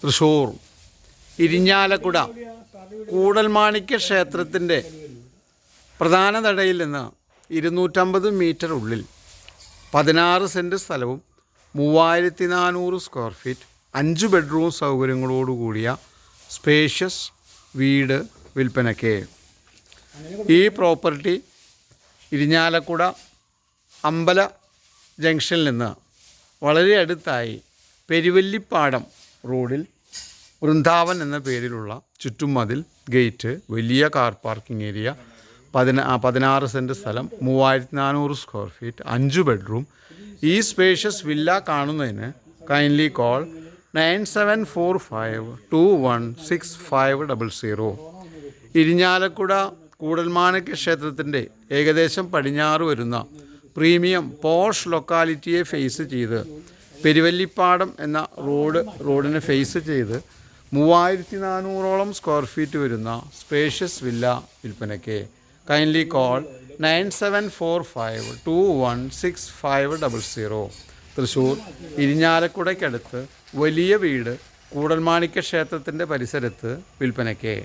തൃശ്ശൂർ ഇരിഞ്ഞാലക്കുട കൂടൽമാണിക്യ ക്ഷേത്രത്തിൻ്റെ പ്രധാന നടയിൽ നിന്ന് 250 മീറ്റർ ഉള്ളിൽ 16 സെൻറ്റ് സ്ഥലവും 3400 സ്ക്വയർ ഫീറ്റ് 5 ബെഡ്റൂം സൗകര്യങ്ങളോടുകൂടിയ സ്പേഷ്യസ് വീട് വിൽപ്പനയ്ക്ക്. ഈ പ്രോപ്പർട്ടി ഇരിഞ്ഞാലക്കുട അമ്പല ജംഗ്ഷനിൽ നിന്ന് വളരെ അടുത്തായി പെരുവല്ലിപ്പാടം റോഡിൽ വൃന്ദാവൻ എന്ന പേരിലുള്ള ചുറ്റുമതിൽ, ഗേറ്റ്, വലിയ കാർ പാർക്കിംഗ് ഏരിയ, 16 സെൻറ്റ് സ്ഥലം, 3400 സ്ക്വയർ ഫീറ്റ്, 5 ബെഡ്റൂം. ഈ സ്പേഷ്യസ് വില്ല കാണുന്നതിന് കൈൻഡ്ലി കോൾ 9745216500. ഇരിഞ്ഞാലക്കുട കൂടൽമാണിക്യ ക്ഷേത്രത്തിൻ്റെ ഏകദേശം പടിഞ്ഞാറ് വരുന്ന പ്രീമിയം പോഷ് ലൊക്കാലിറ്റിയെ ഫേസ് ചെയ്ത് പെരുവല്ലിപ്പാടം എന്ന റോഡിനെ ഫേസ് ചെയ്ത് 3400ഓളം സ്ക്വയർ ഫീറ്റ് വരുന്ന സ്പേഷ്യസ് വില്ല വിൽപ്പനയ്ക്ക്. Kindly call 9745216500. തൃശ്ശൂർ ഇരിഞ്ഞാലക്കുടയ്ക്കടുത്ത് വലിയ വീട് കൂടൽമാണിക്യ ക്ഷേത്രത്തിൻ്റെ പരിസരത്ത് വിൽപ്പനയ്ക്ക്.